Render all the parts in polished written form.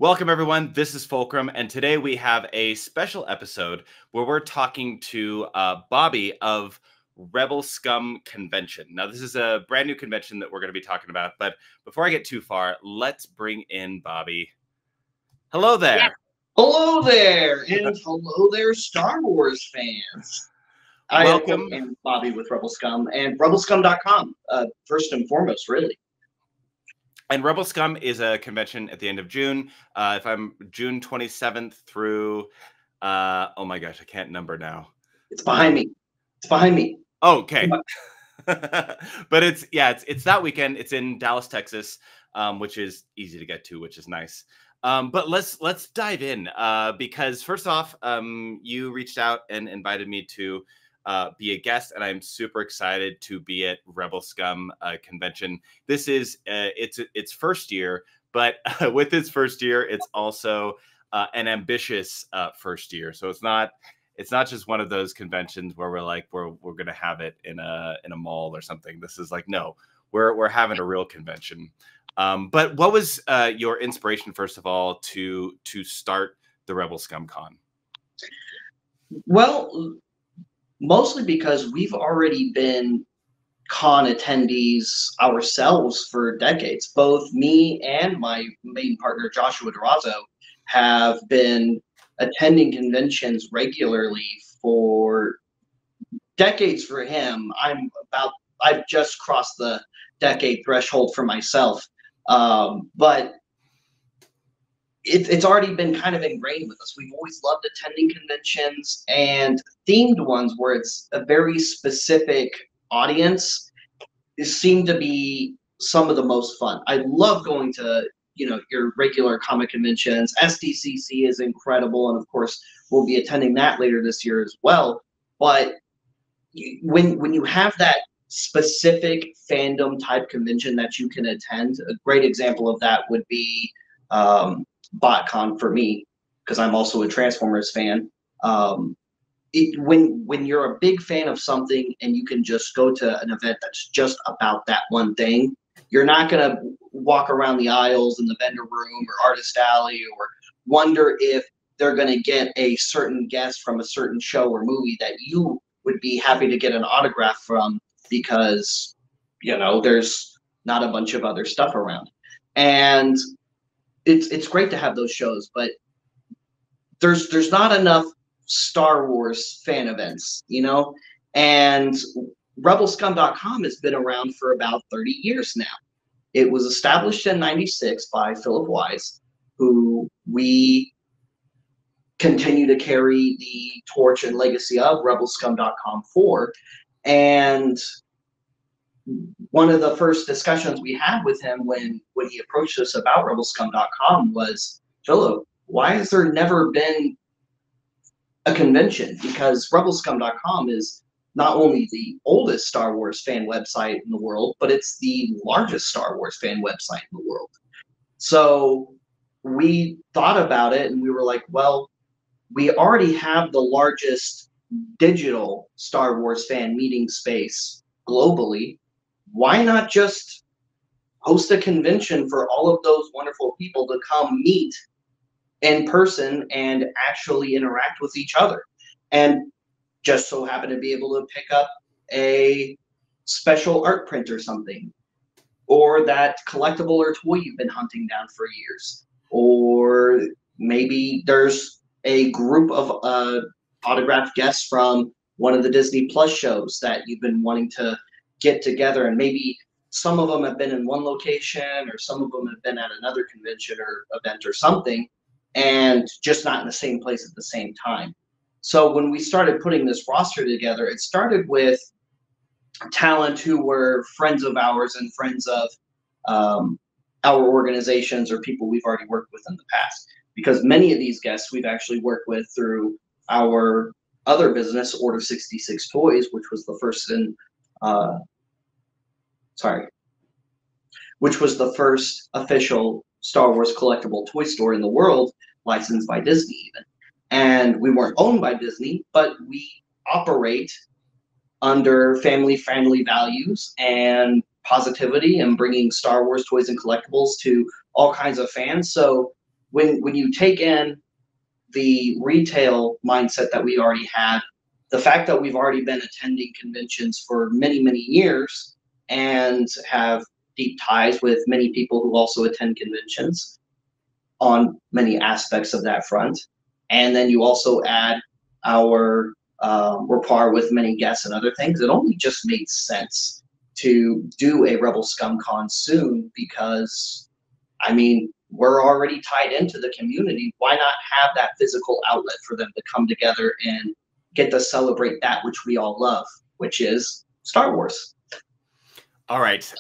Welcome, everyone. This is Fulcrum, and today we have a special episode where we're talking to Bobby of Rebel Scum Convention. Now, this is a brand new convention that we're going to be talking about, but before I get too far, let's bring in Bobby. Hello there. Yeah. Hello there, and hello there, Star Wars fans. Welcome. I am Bobby with Rebel Scum and RebelScum.com, first and foremost, really. And Rebel Scum is a convention at the end of June. If I'm June 27th through, oh my gosh, I can't number now. It's behind me. It's behind me. Oh, okay. But it's that weekend. It's in Dallas, Texas, which is easy to get to, which is nice. But let's dive in because first off, you reached out and invited me to be a guest, and I'm super excited to be at Rebel Scum convention. This is its first year, but with its first year, it's also an ambitious first year. So it's not just one of those conventions where we're gonna have it in a mall or something. This is like, no, we're having a real convention. But what was your inspiration, first of all, to start the Rebel Scum Con? Well, mostly because we've already been con attendees ourselves for decades. Both me and my main partner, Joshua Durazo, have been attending conventions regularly for decades for him. I've just crossed the decade threshold for myself. But it's already been kind of ingrained with us. We've always loved attending conventions, and themed ones where it's a very specific audience seem to be some of the most fun. I love going to, your regular comic conventions. SDCC is incredible, and of course we'll be attending that later this year as well. But when you have that specific fandom type convention that you can attend, a great example of that would be BotCon for me, because I'm also a Transformers fan. When you're a big fan of something and you can just go to an event that's just about that one thing, you're not gonna walk around the aisles in the vendor room or artist alley or wonder if they're gonna get a certain guest from a certain show or movie that you would be happy to get an autograph from, because there's not a bunch of other stuff around. And it's great to have those shows, but there's not enough Star Wars fan events, and RebelScum.com has been around for about 30 years now. It was established in '96 by Philip Wise, who we continue to carry the torch and legacy of RebelScum.com for. And one of the first discussions we had with him when he approached us about RebelScum.com was, Philip, why has there never been a convention? Because RebelScum.com is not only the oldest Star Wars fan website in the world, but it's the largest Star Wars fan website in the world. So we thought about it and we were like, well, we already have the largest digital Star Wars fan meeting space globally. Why not just host a convention for all of those wonderful people to come meet in person and actually interact with each other? And just so happen to be able to pick up a special art print or something, or that collectible or toy you've been hunting down for years, or maybe there's a group of autographed guests from one of the Disney Plus shows that you've been wanting to get together, and maybe some of them have been in one location or some of them have been at another convention or event or something, and just not in the same place at the same time. So when we started putting this roster together, it started with talent who were friends of ours and friends of our organizations or people we've already worked with in the past, because many of these guests we've actually worked with through our other business, Order 66 Toys, which was the first official Star Wars collectible toy store in the world, licensed by Disney even. And we weren't owned by Disney, but we operate under family-friendly values and positivity and bringing Star Wars toys and collectibles to all kinds of fans. So when you take in the retail mindset that we already had, the fact that we've already been attending conventions for many, many years and have deep ties with many people who also attend conventions on many aspects of that front. And then you also add our rapport with many guests and other things. It only just made sense to do a Rebel Scum Con soon because, I mean, we're already tied into the community. Why not have that physical outlet for them to come together and get to celebrate that which we all love, which is Star Wars. All right.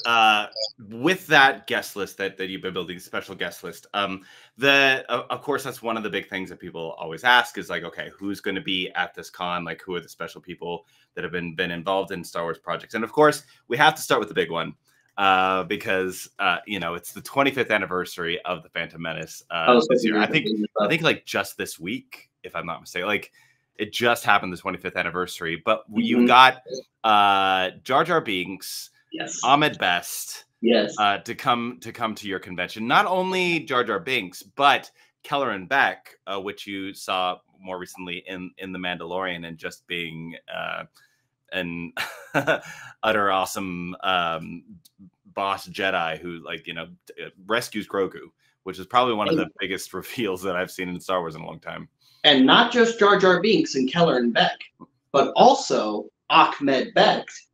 With that guest list that you've been building, special guest list, of course, that's one of the big things that people always ask is like, okay, who's going to be at this con? Like, who are the special people that have been involved in Star Wars projects? And of course, we have to start with the big one because you know, it's the 25th anniversary of the Phantom Menace this year. I think like just this week, if I'm not mistaken, like it just happened, the 25th anniversary. But you've got Jar Jar Binks. Yes. Ahmed Best. Yes. To come to your convention. Not only Jar Jar Binks, but Kelleran Beck, which you saw more recently in The Mandalorian, and just being an utter awesome boss Jedi who, like, you know, rescues Grogu, which is probably one of the biggest reveals that I've seen in Star Wars in a long time. And not just Jar Jar Binks and Kelleran Beck, but also Ahmed Best,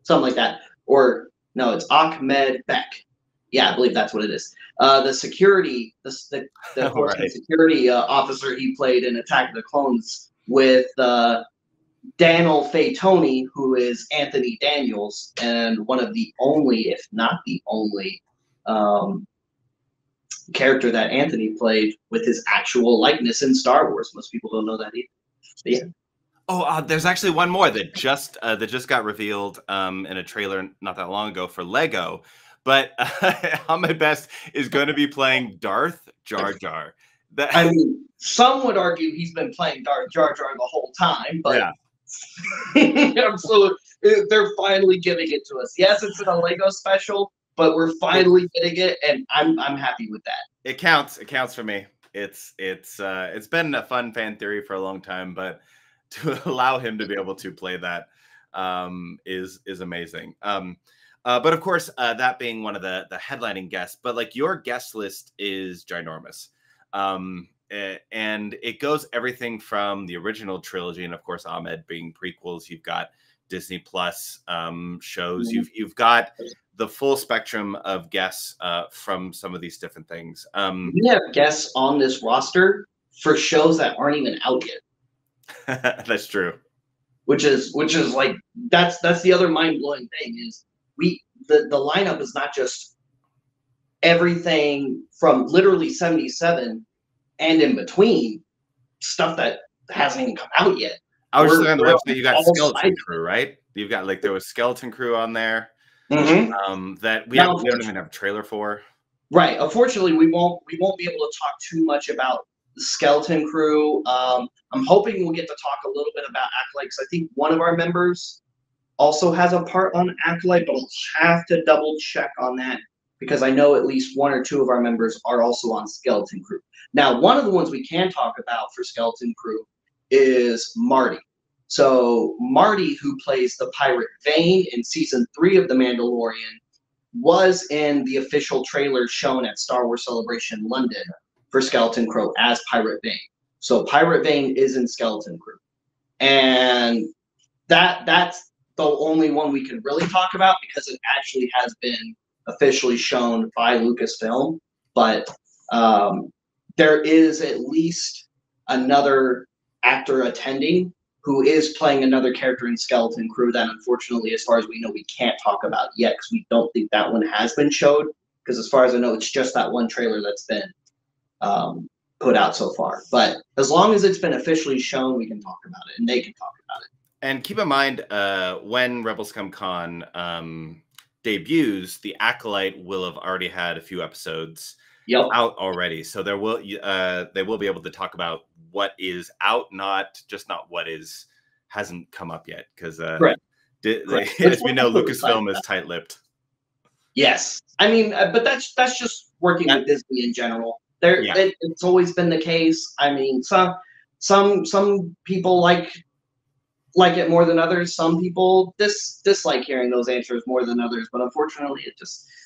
something like that. Or no, it's Ahmed Beck. Yeah, I believe that's what it is. The security, the right. security officer he played in Attack of the Clones with Daniel Fay-Tony, who is Anthony Daniels, and one of the only, if not the only, character that Anthony played with his actual likeness in Star Wars. Most people don't know that either. But yeah. Oh, there's actually one more that just got revealed in a trailer not that long ago for Lego. But Ahmed Best is going to be playing Darth Jar Jar. I mean, some would argue he's been playing Darth Jar Jar the whole time, but yeah. So they're finally giving it to us. Yes, it's in a Lego special, but we're finally getting it, and I'm happy with that. It counts. It counts for me. It's been a fun fan theory for a long time, but to allow him to be able to play that is amazing. But of course, that being one of the headlining guests, but like your guest list is ginormous. And it goes everything from the original trilogy, and of course, Ahmed being prequels. You've got Disney Plus shows. You've got the full spectrum of guests from some of these different things. We have guests on this roster for shows that aren't even out yet. That's true. Which is like that's the other mind blowing thing is the lineup is not just everything from literally 77 and in between stuff that hasn't even come out yet. I was just on the website. You got Skeleton Crew, right? You've got like there was Skeleton Crew on there that we don't even have a trailer for. Right. Unfortunately, we won't be able to talk too much about the Skeleton Crew. I'm hoping we'll get to talk a little bit about Acolyte, because I think one of our members also has a part on Acolyte, but I'll have to double check on that because I know at least one or two of our members are also on Skeleton Crew. Now, one of the ones we can talk about for Skeleton Crew is Marty. So Marty, who plays the pirate Vane in season 3 of The Mandalorian, was in the official trailer shown at Star Wars Celebration London for Skeleton Crew as Pirate Vane. So Pirate Vane is in Skeleton Crew. And that's the only one we can really talk about because it actually has been officially shown by Lucasfilm. But there is at least another actor attending who is playing another character in Skeleton Crew that unfortunately, as far as we know, we can't talk about yet because we don't think that one has been showed. Because as far as I know, it's just that one trailer that's been put out so far. But as long as it's been officially shown, we can talk about it, and they can talk about it. And keep in mind, when Rebel Scum Con debuts, the Acolyte will have already had a few episodes out already. So there will they will be able to talk about what is out, not what hasn't come up yet. Because as we know, Lucasfilm is tight-lipped. Yes, I mean, but that's just working with Disney in general. It's always been the case. I mean, some people like it more than others. Some people dislike hearing those answers more than others. But unfortunately,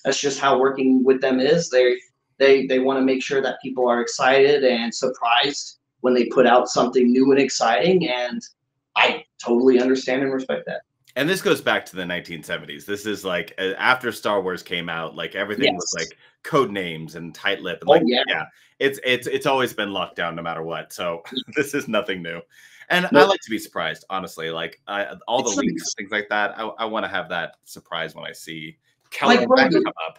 that's just how working with them is. They want to make sure that people are excited and surprised when they put out something new and exciting, and I totally understand and respect that. And this goes back to the 1970s. This is like after Star Wars came out, like everything was like code names and tight lip. And it's always been locked down no matter what. So this is nothing new. And I like to be surprised, honestly. Like all the leaks, things like that. I want to have that surprise when I see Kelly come up.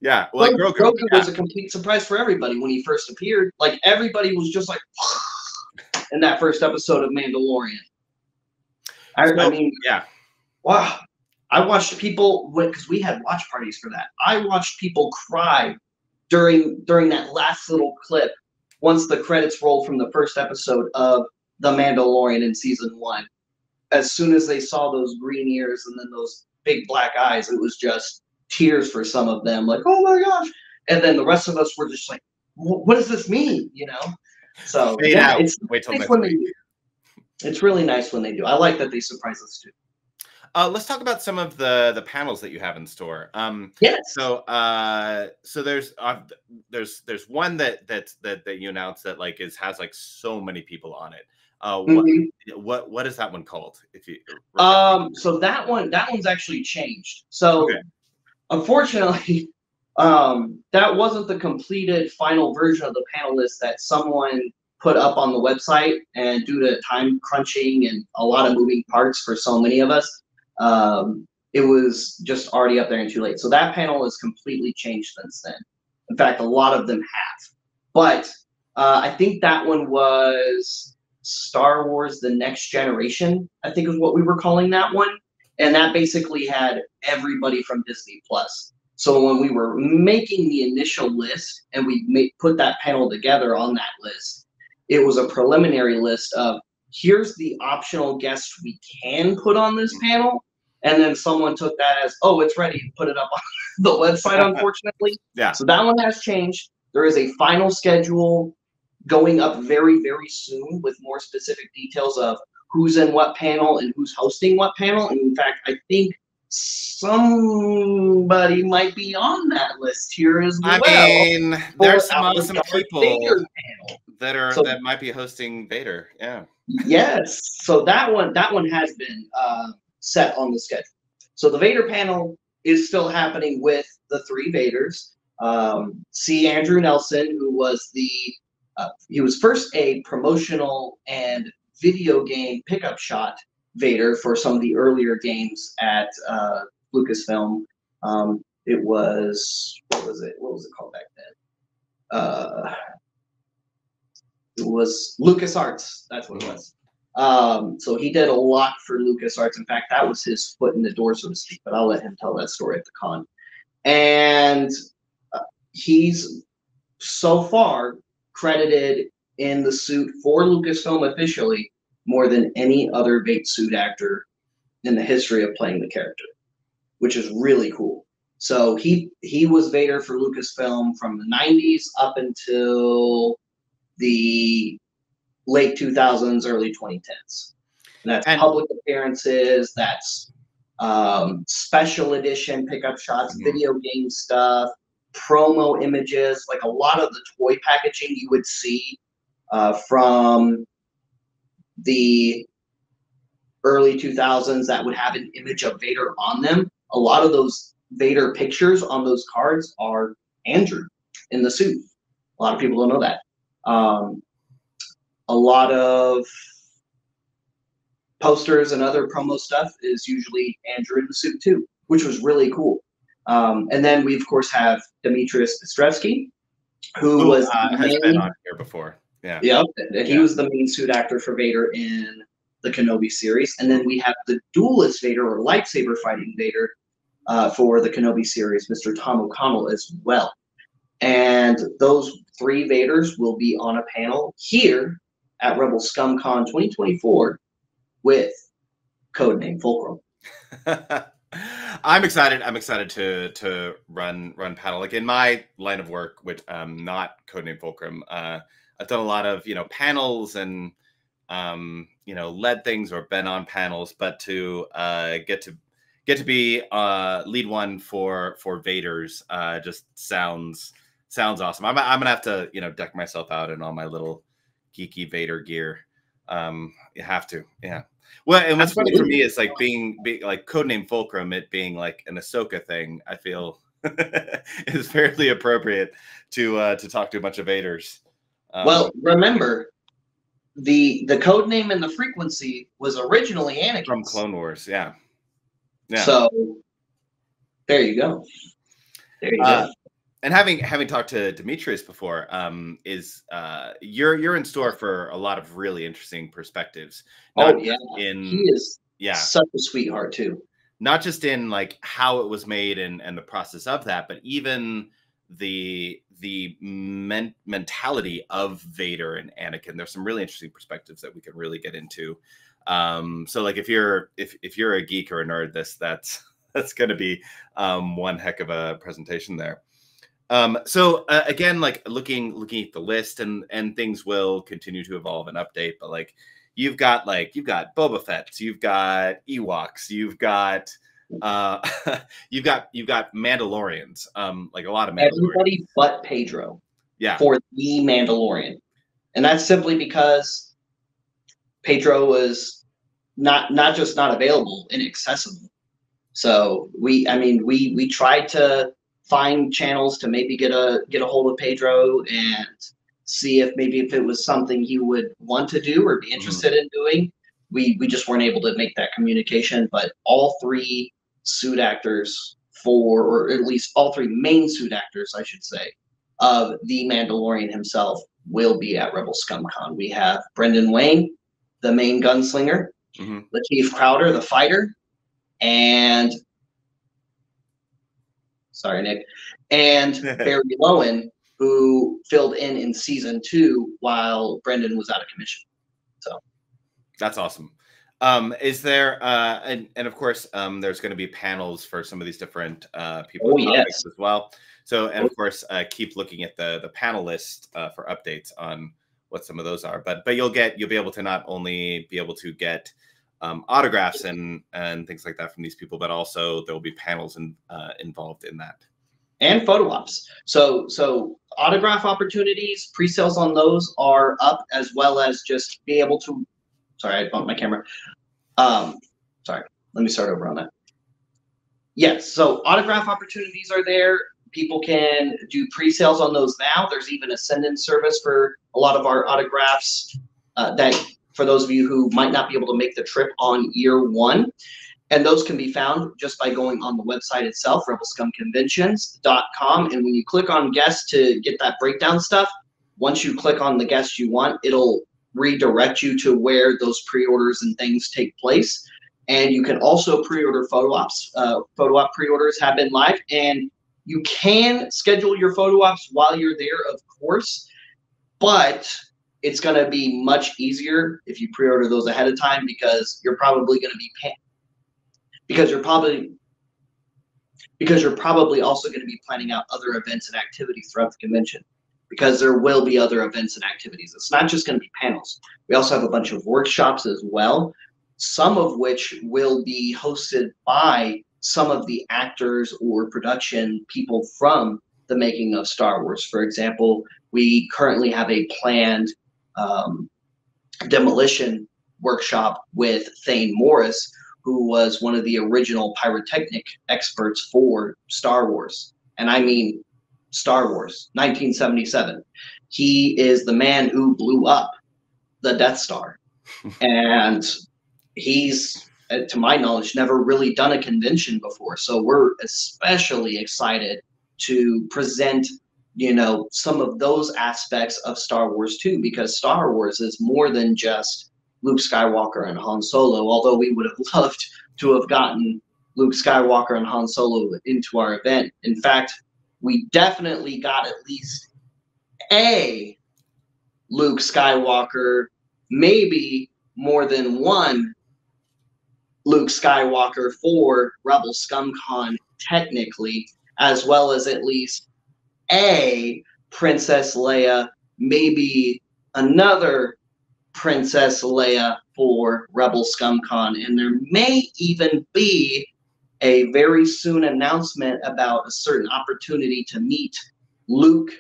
Yeah, like Grogu was a complete surprise for everybody when he first appeared. Like everybody was just like in that first episode of Mandalorian. I mean, wow. I watched people, because we had watch parties for that. I watched people cry during that last little clip once the credits rolled from the first episode of The Mandalorian in season 1. As soon as they saw those green ears and then those big black eyes, it was just tears for some of them, like, oh my gosh. And then the rest of us were just like, what does this mean? You know? So it's nice when they do. It's really nice when they do. I like that they surprise us too. Let's talk about some of the panels that you have in store. Yes. So there's one that you announced that like has like so many people on it. What is that one called? If you so that one's actually changed. So unfortunately, that wasn't the completed final version of the panel list that someone put up on the website, and due to time crunching and a lot of moving parts for so many of us, it was just already up there and too late. So that panel is completely changed since then. In fact, a lot of them have. But I think that one was Star Wars The Next Generation, I think is what we were calling that one. And that basically had everybody from Disney Plus. So when we were making the initial list and we put that panel together on that list, it was a preliminary list of here's the optional guests we can put on this panel. And then someone took that as, oh, it's ready, put it up on the website, unfortunately. So that one has changed. There is a final schedule going up very, very soon with more specific details of who's in what panel and who's hosting what panel. And in fact, I think somebody might be on that list here as well. I mean, there's some awesome people that might be hosting Vader. Yeah. Yes. So that one has been set on the schedule. So the Vader panel is still happening with the 3 Vaders. C. Andrew Nelson, who was he was first a promotional and video game pickup shot Vader for some of the earlier games at Lucasfilm. It was, what was it called back then? It was LucasArts. That's what it was. So he did a lot for LucasArts. In fact, that was his foot in the door, so to speak. But I'll let him tell that story at the con. And he's so far credited in the suit for Lucasfilm officially more than any other bait suit actor in the history of playing the character, which is really cool. So he was Vader for Lucasfilm from the 90s up until the late 2000s, early 2010s. And that's public appearances, that's special edition pickup shots, video game stuff, promo images, like a lot of the toy packaging you would see from the early 2000s that would have an image of Vader on them. A lot of those Vader pictures on those cards are Andrew in the suit. A lot of people don't know that. A lot of posters and other promo stuff is usually Andrew in the suit too, which was really cool. And then we of course have Demetrius Bistrevsky, who was has been on here before. Yeah. Yep. And he was the main suit actor for Vader in the Kenobi series. And then we have the duelist Vader, or lightsaber fighting Vader, for the Kenobi series, Mr. Tom O'Connell as well. And those 3 Vaders will be on a panel here at Rebel Scum Con 2024 with codename Fulcrum. I'm excited. I'm excited to run panel. Like in my line of work, which not Codename Fulcrum. I've done a lot of panels and led things or been on panels, but to get to be lead one for Vader's just sounds awesome. I'm gonna have to deck myself out in all my little geeky Vader gear. You have to, yeah. Well, and what's funny for me is like being like Codename Fulcrum, it being like an Ahsoka thing. I feel is fairly appropriate to talk to a bunch of Vaders. Well, remember the code name and the frequency was originally Anakin from Clone Wars. Yeah. So there you go. There you go. And having talked to Demetrius before, you're in store for a lot of really interesting perspectives. He is such a sweetheart too. Not just in like how it was made and the process of that, but even the mentality of Vader and Anakin. There's some really interesting perspectives that we can really get into. So like if you're a geek or a nerd, that's going to be one heck of a presentation there. So again, like looking at the list and things will continue to evolve and update, but like you've got Boba Fett, you've got Ewoks, you've got Mandalorians, like a lot of Mandalorians. Everybody but Pedro. Yeah. For the Mandalorian. And that's simply because Pedro was not just not available, inaccessible. So we tried to find channels to maybe get a hold of Pedro and see if it was something he would want to do or be interested in doing. We just weren't able to make that communication, but all three suit actors or at least all three main suit actors, I should say, of the Mandalorian himself will be at Rebel Scum Con. We have Brendan Wayne, the main gunslinger, Lakeith Crowder, the fighter, and sorry, Nick, and Barry Lowen, who filled in season 2 while Brendan was out of commission. So that's awesome. Is there and of course there's going to be panels for some of these different people as well. So and of course keep looking at the panel list for updates on what some of those are. But you'll be able to not only be able to get autographs and things like that from these people, but also there will be panels involved in that. And photo ops. So autograph opportunities, pre-sales on those are up, as well as just be able to. Sorry, I bumped my camera. Sorry, let me start over on that. Yes, so autograph opportunities are there. People can do pre-sales on those now. There's even a send-in service for a lot of our autographs that for those of you who might not be able to make the trip on year 1. And those can be found just by going on the website itself, rebelscumconventions.com. And when you click on guests to get that breakdown stuff, once you click on the guest you want, it'll redirect you to where those pre-orders and things take place. And you can also pre-order photo ops. Photo op pre-orders have been live, and you can schedule your photo ops while you're there, of course, but it's going to be much easier if you pre-order those ahead of time, because you're probably going to be because you're probably also going to be planning out other events and activities throughout the convention, because there will be other events and activities. It's not just going to be panels. We also have a bunch of workshops as well, some of which will be hosted by some of the actors or production people from the making of Star Wars. For example, we currently have a planned demolition workshop with Thane Morris, who was one of the original pyrotechnic experts for Star Wars. And I mean Star Wars, 1977. He is the man who blew up the Death Star. And he's, to my knowledge, never really done a convention before. So we're especially excited to present, some of those aspects of Star Wars too, because Star Wars is more than just Luke Skywalker and Han Solo, although we would have loved to have gotten Luke Skywalker and Han Solo into our event. In fact, we definitely got at least a Luke Skywalker, maybe more than one Luke Skywalker for Rebel Scum Con technically, as well as at least a Princess Leia, maybe another Princess Leia for Rebel Scum Con. And there may even be a very soon announcement about a certain opportunity to meet Luke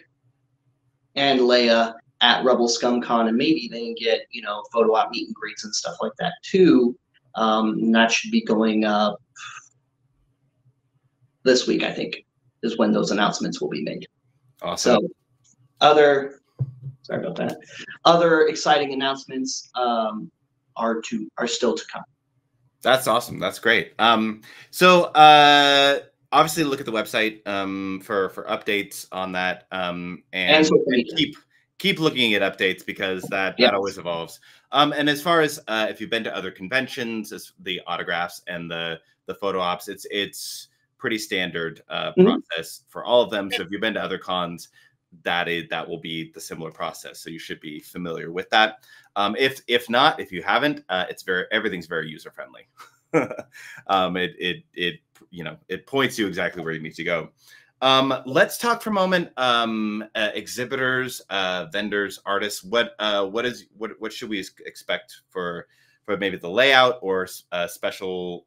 and Leia at Rebel Scum Con, and maybe they can get, you know, photo op meet and greets and stuff like that too. And that should be going up this week, I think, is when those announcements will be made. Awesome. So sorry about that. Other exciting announcements are still to come. That's awesome. That's great. So obviously look at the website for updates on that, and keep looking at updates, because that always evolves. And as far as if you've been to other conventions, as the autographs and the photo ops, it's pretty standard process for all of them. So if you've been to other cons, that will be the similar process. So you should be familiar with that. If not, if you haven't, everything's very user friendly. It points you exactly where you need to go. Let's talk for a moment. Exhibitors, vendors, artists. What should we expect for maybe the layout or special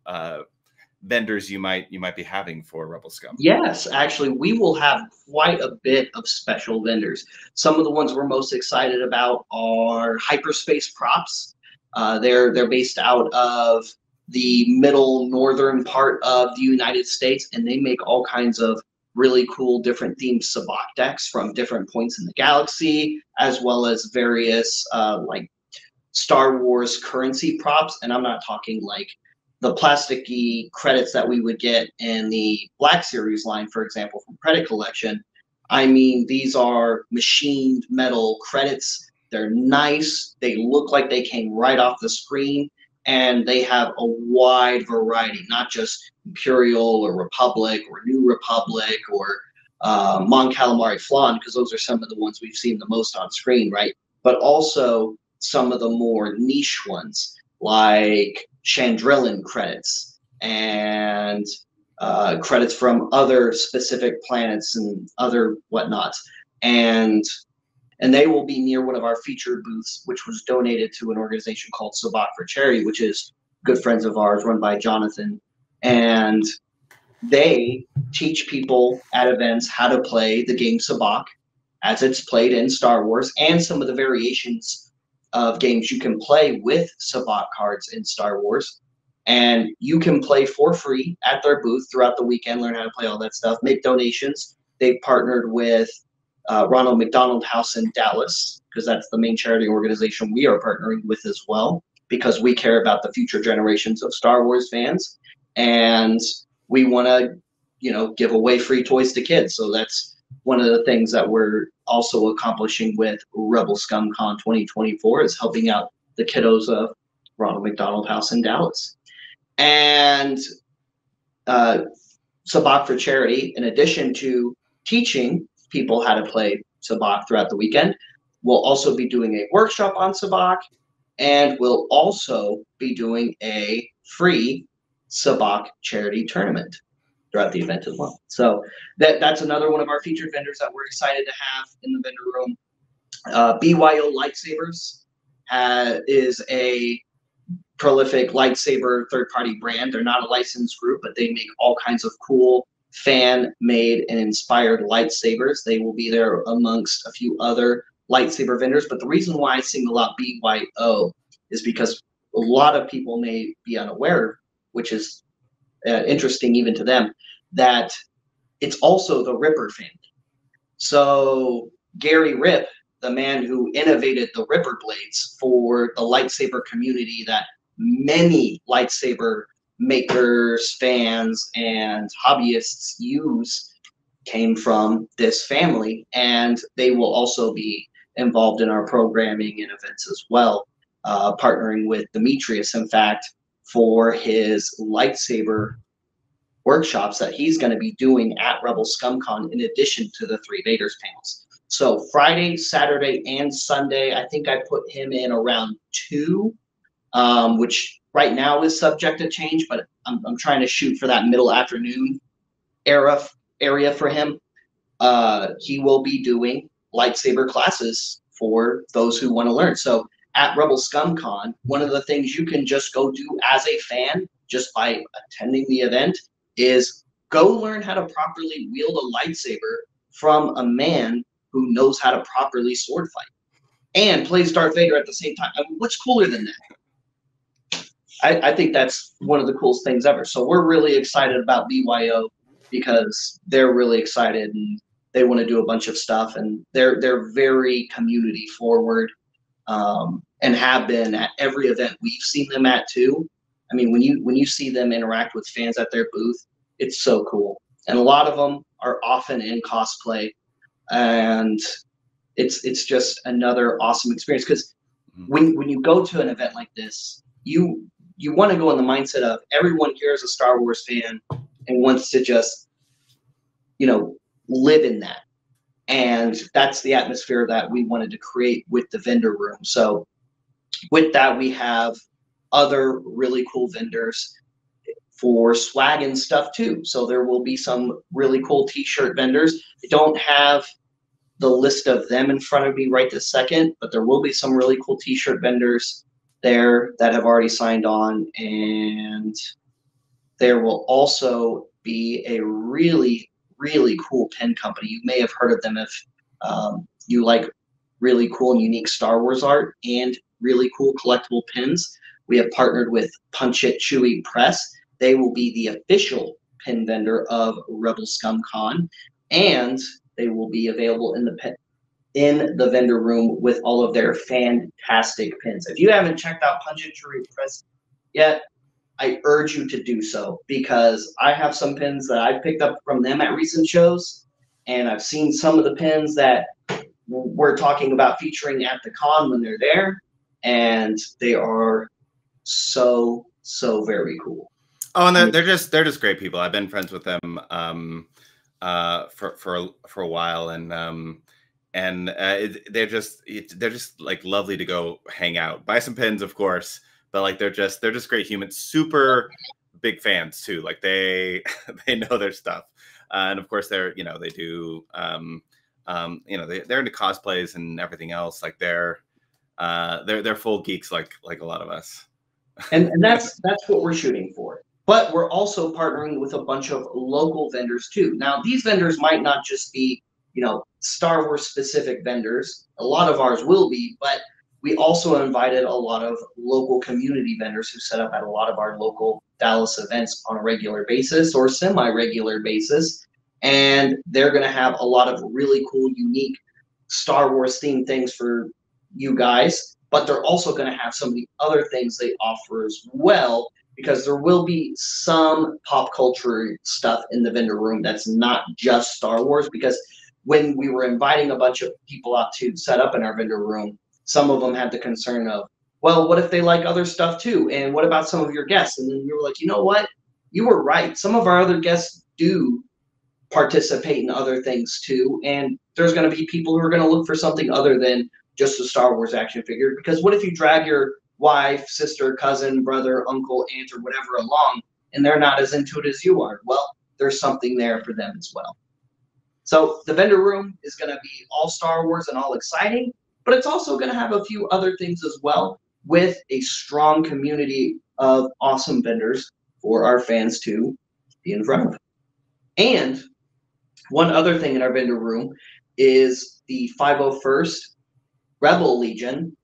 vendors you might be having for Rebel Scum? Yes, actually, we will have quite a bit of special vendors. Some of the ones we're most excited about are hyperspace props. They're based out of the middle northern part of the United States, and they make all kinds of really cool different themed sabacc decks from different points in the galaxy, as well as various like Star Wars currency props. And I'm not talking like the plasticky credits that we would get in the Black Series line, for example, from Credit Collection. I mean, these are machined metal credits. They're nice. They look like they came right off the screen, and they have a wide variety, not just Imperial or Republic or New Republic or Mon Calamari Flan, because those are some of the ones we've seen the most on screen, right? But also some of the more niche ones, like Chandrillan credits and credits from other specific planets and other whatnots. And they will be near one of our featured booths, which was donated to an organization called Sabacc for Charity, which is good friends of ours, run by Jonathan. And they teach people at events how to play the game Sabacc as it's played in Star Wars, and some of the variations of games you can play with Sabacc cards in Star Wars. And you can play for free at their booth throughout the weekend, learn how to play all that stuff, make donations. They've partnered with Ronald McDonald House in Dallas, because that's the main charity organization we are partnering with as well, because we care about the future generations of Star Wars fans, and we want to, you know, give away free toys to kids. So that's one of the things that we're also accomplishing with Rebel Scum Con 2024, is helping out the kiddos of Ronald McDonald House in Dallas. And Sabacc for Charity, in addition to teaching people how to play Sabacc throughout the weekend, we'll also be doing a workshop on Sabacc, and we'll also be doing a free Sabacc charity tournament throughout the event as well. So that's another one of our featured vendors that we're excited to have in the vendor room. BYO Lightsabers is a prolific lightsaber third-party brand. They're not a licensed group, but they make all kinds of cool fan-made and inspired lightsabers. They will be there amongst a few other lightsaber vendors. But the reason why I single out BYO is because a lot of people may be unaware, which is interesting even to them, that it's also the Ripper family. So Gary Rip, the man who innovated the Ripper blades for the lightsaber community that many lightsaber makers, fans, and hobbyists use, came from this family, and they will also be involved in our programming and events as well, partnering with Demetrius, in fact, for his lightsaber workshops that he's going to be doing at Rebel Scum Con, in addition to the 3 Vaders panels. So Friday, Saturday, and Sunday, I think I put him in around 2, which right now is subject to change, but I'm trying to shoot for that middle afternoon area for him. He will be doing lightsaber classes for those who want to learn. So at Rebel Scum Con, one of the things you can just go do as a fan, just by attending the event, is go learn how to properly wield a lightsaber from a man who knows how to properly sword fight and plays Darth Vader at the same time. I mean, what's cooler than that? I think that's one of the coolest things ever. So we're really excited about BYO because they're really excited and they want to do a bunch of stuff, and they're very community forward, and have been at every event we've seen them at too. I mean, when you see them interact with fans at their booth, it's so cool. And a lot of them are often in cosplay, and it's just another awesome experience. Because when you go to an event like this, you want to go in the mindset of everyone here is a Star Wars fan and wants to just, live in that. And that's the atmosphere that we wanted to create with the vendor room. So with that, we have other really cool vendors for swag and stuff too. So there will be some really cool t-shirt vendors. I don't have the list of them in front of me right this second, but there will be some really cool t-shirt vendors there that have already signed on. And there will also be a really, really cool pin company. You may have heard of them if you like really cool and unique Star Wars art and really cool collectible pins. We have partnered with Punch It Chewy Press. They will be the official pin vendor of Rebel Scum Con, and they will be available in the vendor room with all of their fantastic pins. If you haven't checked out Punch It Chewy Press yet, I urge you to do so, because I have some pins that I picked up from them at recent shows, and I've seen some of the pins that we're talking about featuring at the con when they're there, and they are so very cool. Oh, and they're just great people. I've been friends with them for a while, and they're just like lovely to go hang out, buy some pins, of course, but like they're just great humans, super big fans too. Like they know their stuff, and of course they're they do they're into cosplays and everything else. Like they're full geeks like a lot of us. And that's what we're shooting for. But we're also partnering with a bunch of local vendors too. Now, these vendors might not just be, Star Wars specific vendors. A lot of ours will be, but we also invited a lot of local community vendors who set up at a lot of our local Dallas events on a regular basis or semi-regular basis. And they're going to have a lot of really cool, unique Star Wars themed things for you guys. But they're also going to have some of the other things they offer as well, because there will be some pop culture stuff in the vendor room that's not just Star Wars. Because when we were inviting a bunch of people out to set up in our vendor room, some of them had the concern of, well, what if they like other stuff too? And what about some of your guests? And then we were like, you know what? You were right. Some of our other guests do participate in other things too. And there's going to be people who are going to look for something other than just a Star Wars action figure. Because what if you drag your wife, sister, cousin, brother, uncle, aunt, or whatever along, and they're not as into it as you are? Well, there's something there for them as well. So the vendor room is going to be all Star Wars and all exciting, but it's also going to have a few other things as well, with a strong community of awesome vendors for our fans to be in front of. And one other thing in our vendor room is the 501st Rebel Legion,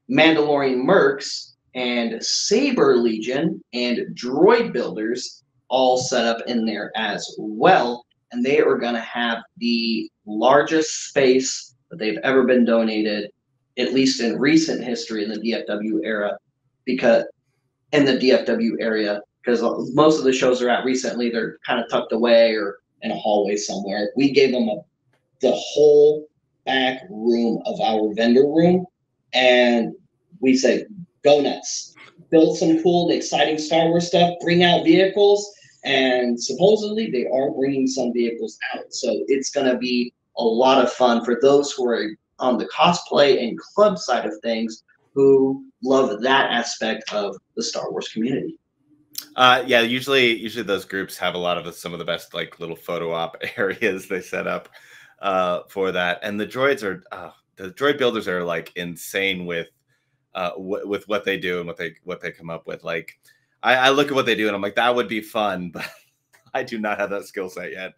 Mandalorian Mercs, and Saber Legion and Droid Builders all set up in there as well. And they are going to have the largest space that they've ever been donated, at least in recent history in the DFW era, because most of the shows are at recently, they're kind of tucked away or in a hallway somewhere. We gave them the whole back room of our vendor room, and we say, go nuts. Build some cool, exciting Star Wars stuff, bring out vehicles, and supposedly they are bringing some vehicles out. So it's going to be a lot of fun for those who are on the cosplay and club side of things. who love that aspect of the Star Wars community. Yeah, usually those groups have a lot of some of the best like little photo op areas they set up for that. And the droids are the droid builders are like insane with with what they do and what they come up with. Like I look at what they do and I'm like, that would be fun, but I do not have that skill set yet.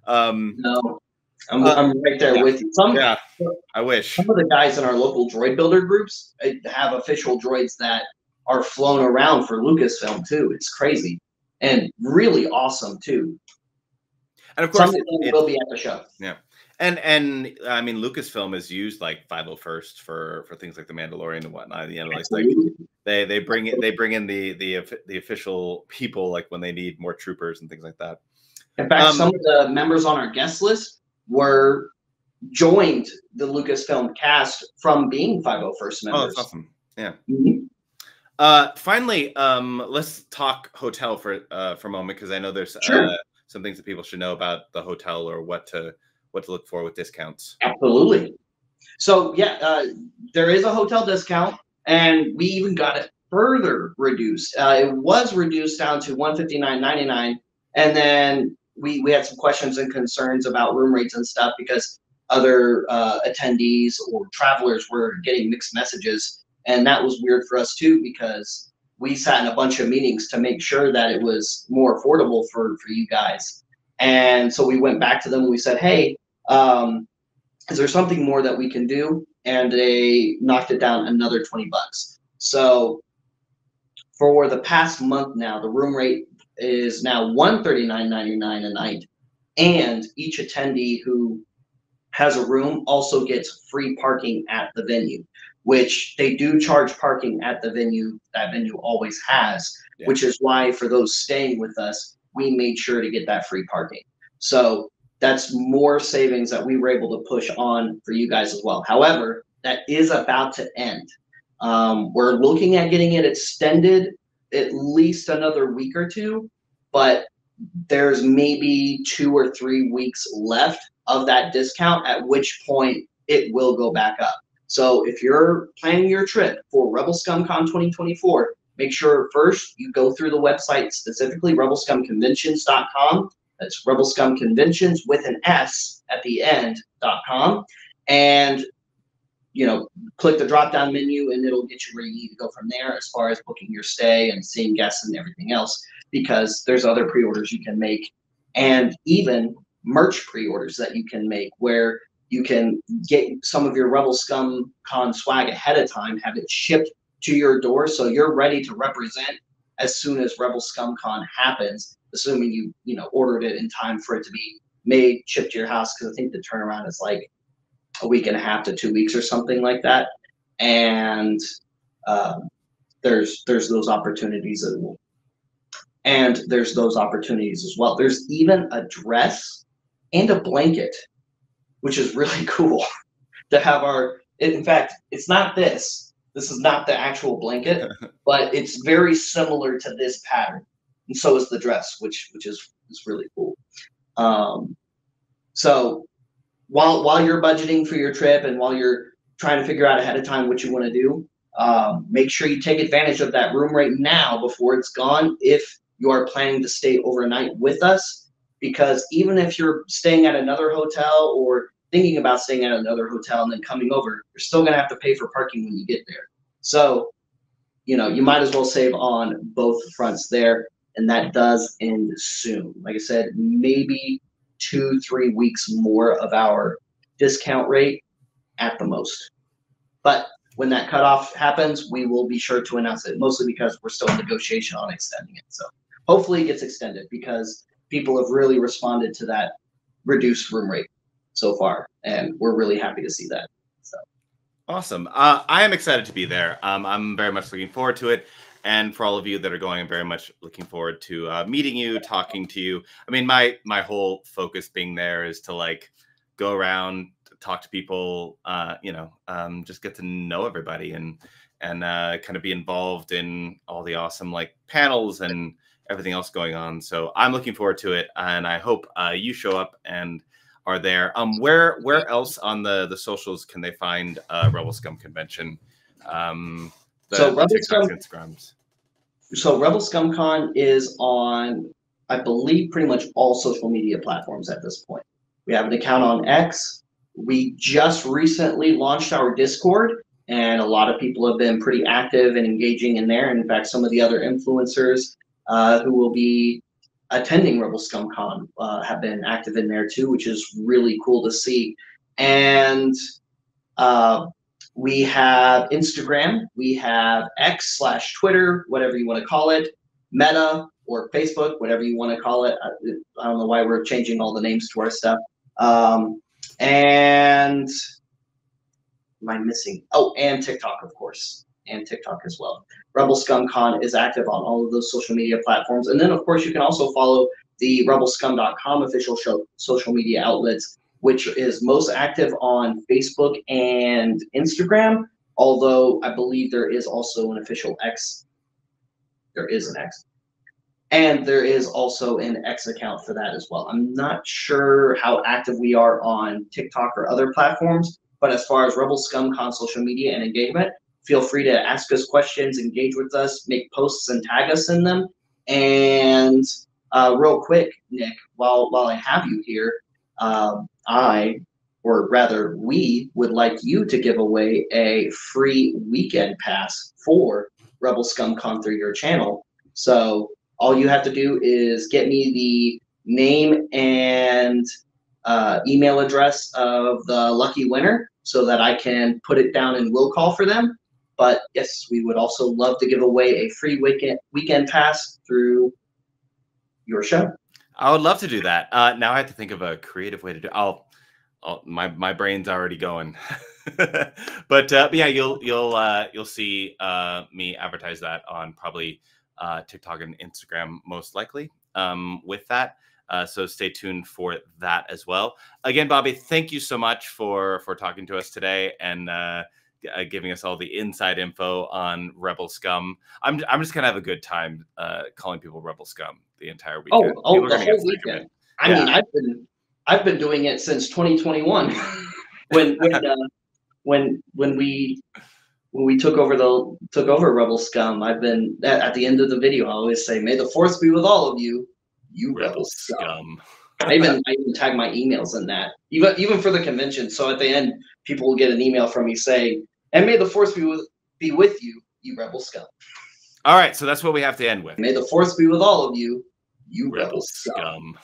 No, I'm right there yeah, with you. yeah, I wish. Some of the guys in our local droid builder groups have official droids that are flown around for Lucasfilm too. It's crazy and really awesome too. And of course, it will be at the show. Yeah, and I mean, Lucasfilm has used like 501st for things like the Mandalorian and whatnot. You know, like they bring in the official people like when they need more troopers and things like that. In fact, some of the members on our guest list were joined the Lucasfilm cast from being 501st members. Oh, that's awesome. Yeah. Mm-hmm. Finally, let's talk hotel for a moment because I know there's some things that people should know about the hotel or what to look for with discounts. Absolutely. So yeah, there is a hotel discount, and we even got it further reduced. It was reduced down to $159.99, and then we had some questions and concerns about room rates and stuff because other attendees or travelers were getting mixed messages, and that was weird for us too because we sat in a bunch of meetings to make sure that it was more affordable for you guys. And so we went back to them and we said, hey, is there something more that we can do? And they knocked it down another $20. So for the past month now, the room rate is now $139.99 a night. And each attendee who has a room also gets free parking at the venue, which they do charge parking at the venue. That venue always has, which is why for those staying with us, we made sure to get that free parking. So that's more savings that we were able to push on for you guys as well. However, that is about to end. We're looking at getting it extended at least another week or two, but there's maybe 2 or 3 weeks left of that discount, at which point it will go back up. So if you're planning your trip for Rebel Scum Con 2024, make sure first you go through the website, specifically rebelscumconventions.com. That's Rebel Scum Conventions with an S at the end.com. And, you know, click the drop-down menu and it'll get you where you need to go from there as far as booking your stay and seeing guests and everything else, because there's other pre-orders you can make and even merch pre-orders that you can make where you can get some of your Rebel Scum Con swag ahead of time, have it shipped to your door so you're ready to represent as soon as Rebel Scum Con happens, assuming you ordered it in time for it to be made, shipped to your house, because I think the turnaround is like a week and a half to 2 weeks or something like that. And there's those opportunities as well. And there's those opportunities as well. There's even a dress and a blanket, which is really cool to have in fact, it's not this. This is not the actual blanket, but it's very similar to this pattern. And so is the dress, which is really cool. So while you're budgeting for your trip and while you're trying to figure out ahead of time what you want to do, make sure you take advantage of that room right now before it's gone if you are planning to stay overnight with us, because even if you're staying at another hotel or thinking about staying at another hotel and then coming over, you're still going to have to pay for parking when you get there. So, you might as well save on both fronts there. And that does end soon. Like I said, maybe 2-3 weeks more of our discount rate at the most. But when that cutoff happens, we will be sure to announce it, mostly because we're still in negotiation on extending it. So hopefully it gets extended because people have really responded to that reduced room rate so far, and we're really happy to see that. So awesome. I am excited to be there. I'm very much looking forward to it. And for all of you that are going, I'm very much looking forward to meeting you, talking to you. I mean, my whole focus being there is to like go around, talk to people, just get to know everybody and kind of be involved in all the awesome like panels and everything else going on. So I'm looking forward to it, and I hope you show up and are there. Where else on the socials can they find Rebel Scum Convention? So the Rebel TikToks, Scum, Instagrams. so Rebel Scum Con is on, I believe, pretty much all social media platforms at this point. We have an account on X. We just recently launched our Discord, and a lot of people have been pretty active and engaging in there. In fact, some of the other influencers who will be attending Rebel Scum Con have been active in there too, which is really cool to see. And we have Instagram, we have X/Twitter, whatever you want to call it, Meta or Facebook, whatever you want to call it. I don't know why we're changing all the names to our stuff. And am I missing? Oh, and TikTok, of course, and TikTok as well. Rebel Scum Con is active on all of those social media platforms. And then, of course, you can also follow the rebelscum.com official social media outlets, which is most active on Facebook and Instagram, although I believe there is also an official X. There is an X. And there is also an X account for that as well. I'm not sure how active we are on TikTok or other platforms, but as far as Rebel Scum Con social media and engagement, feel free to ask us questions, engage with us, make posts and tag us in them. And real quick, Nick, while I have you here, we would like you to give away a free weekend pass for Rebel Scum Con through your channel. So all you have to do is get me the name and email address of the lucky winner so that I can put it down in will call for them. But yes, we would also love to give away a free weekend pass through your show. I would love to do that. Now I have to think of a creative way to do it. My brain's already going. But yeah, you'll see me advertise that on probably TikTok and Instagram most likely with that. So stay tuned for that as well. Again, Bobby, thank you so much for talking to us today and giving us all the inside info on Rebel Scum. I'm just gonna have a good time calling people Rebel Scum the entire weekend. The whole weekend. I mean, I've been doing it since 2021 when we took over Rebel Scum. I've been at the end of the video. I always say, "May the force be with all of you, you Rebel Scum." I even tag my emails in that, even for the convention. So at the end, people will get an email from me saying, "And may the force be with you, you Rebel Scum." All right, so that's what we have to end with. May the force be with all of you, you Rebel Scum.